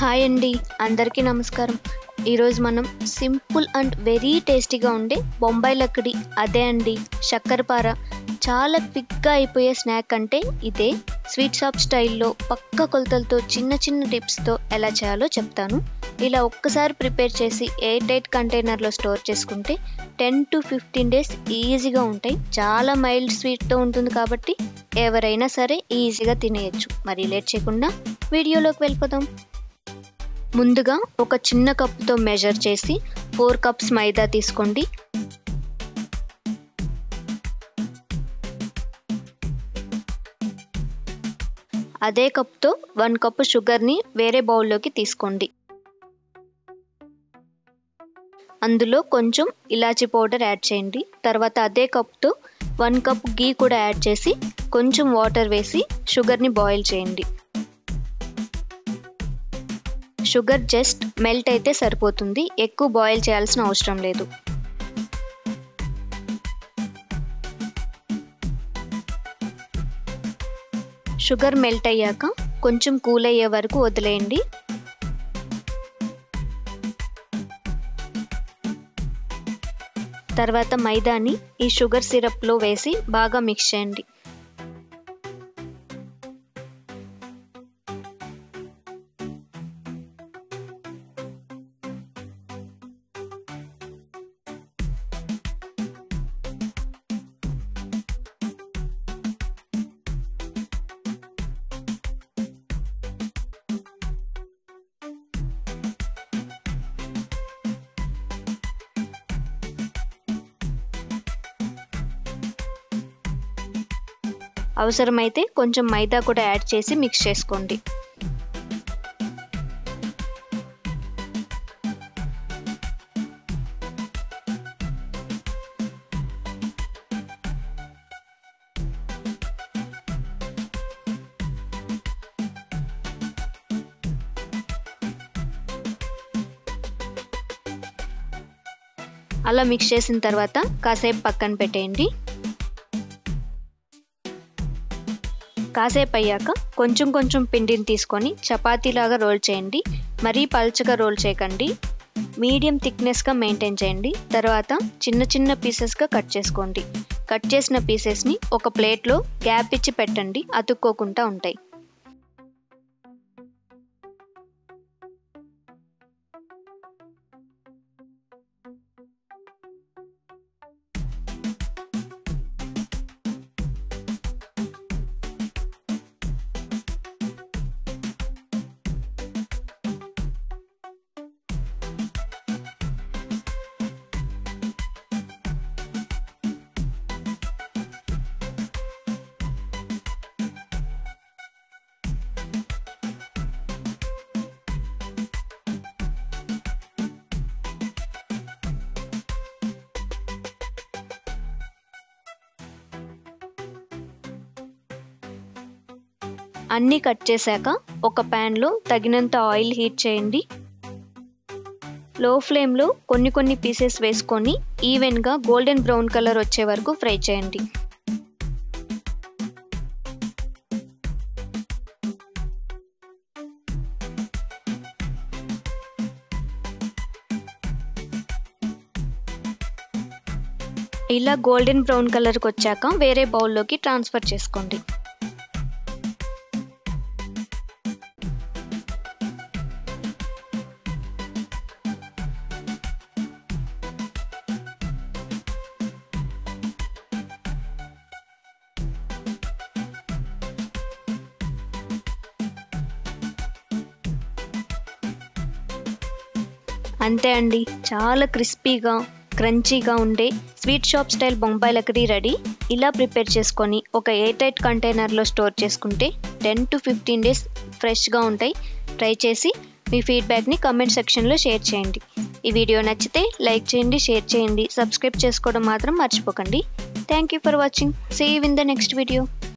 Hi అండి, అందరికీ నమస్కారం. ఈరోజు మనం సింపుల్ అండ్ వెరీ టేస్టీగా ఉండే బొంబాయి లక్కడి, అదే అండి శక్కరపార. చాలా క్విక్గా అయిపోయే స్నాక్ అంటే ఇదే. స్వీట్ షాప్ స్టైల్లో పక్క కొలతలతో చిన్న చిన్న టిప్స్తో ఎలా చేయాలో చెప్తాను. ఇలా ఒక్కసారి ప్రిపేర్ చేసి ఎయిర్ టైట్ కంటైనర్లో స్టోర్ చేసుకుంటే 10 to 15 days ఈజీగా ఉంటాయి. చాలా మైల్డ్ స్వీట్తో ఉంటుంది కాబట్టి ఎవరైనా సరే ఈజీగా తినేయచ్చు. మరి లేట్ చేయకుండా వీడియోలోకి వెళ్ళిపోదాం. ముందుగా ఒక చిన్న కప్పుతో మెజర్ చేసి 4 cups మైదా తీసుకోండి. అదే కప్తో 1 cup షుగర్ని వేరే బౌల్లోకి తీసుకోండి. అందులో కొంచెం ఇలాచీ పౌడర్ యాడ్ చేయండి. తర్వాత అదే కప్తో 1 cup గీ కూడా యాడ్ చేసి కొంచెం వాటర్ వేసి షుగర్ని బాయిల్ చేయండి. షుగర్ జస్ట్ మెల్ట్ అయితే సరిపోతుంది, ఎక్కువ బాయిల్ చేయాల్సిన అవసరం లేదు. షుగర్ మెల్ట్ అయ్యాక కొంచెం కూల్ అయ్యే వరకు వదిలేయండి. తర్వాత మైదాని ఈ షుగర్ సిరప్లో వేసి బాగా మిక్స్ చేయండి. అవసరమైతే కొంచెం మైదా కూడా యాడ్ చేసి మిక్స్ చేసుకోండి. అలా మిక్స్ చేసిన తర్వాత కాసేపు పక్కన పెట్టేయండి. కాసేపు అయ్యాక కొంచెం కొంచెం పిండిని తీసుకొని చపాతీలాగా రోల్ చేయండి. మరీ పల్చగా రోల్ చేయకండి, మీడియం థిక్నెస్గా మెయింటైన్ చేయండి. తర్వాత చిన్న చిన్న పీసెస్గా కట్ చేసుకోండి. కట్ చేసిన పీసెస్ని ఒక ప్లేట్లో గ్యాప్ ఇచ్చి పెట్టండి, అతుక్కోకుండా ఉంటాయి. అన్నీ కట్ చేశాక ఒక ప్యాన్లో తగినంత ఆయిల్ హీట్ చేయండి. లో ఫ్లేమ్లో కొన్ని పీసెస్ వేసుకొని ఈవెన్గా గోల్డెన్ బ్రౌన్ కలర్ వచ్చే వరకు ఫ్రై చేయండి. ఇలా గోల్డెన్ బ్రౌన్ కలర్కి వచ్చాక వేరే బౌల్లోకి ట్రాన్స్ఫర్ చేసుకోండి. అంతే అండి, చాలా క్రిస్పీగా క్రంచీగా ఉండే స్వీట్ షాప్ స్టైల్ బొంబాయి లక్కడి రెడీ. ఇలా ప్రిపేర్ చేసుకొని ఒక ఎయిర్ టైట్ కంటైనర్లో స్టోర్ చేసుకుంటే 10 to 15 days ఫ్రెష్గా ఉంటాయి. ట్రై చేసి మీ ఫీడ్బ్యాక్ని కామెంట్ సెక్షన్లో షేర్ చేయండి. ఈ వీడియో నచ్చితే లైక్ చేయండి, షేర్ చేయండి, సబ్స్క్రైబ్ చేసుకోవడం మాత్రం మర్చిపోకండి. Thank you for watching. See you in the next video.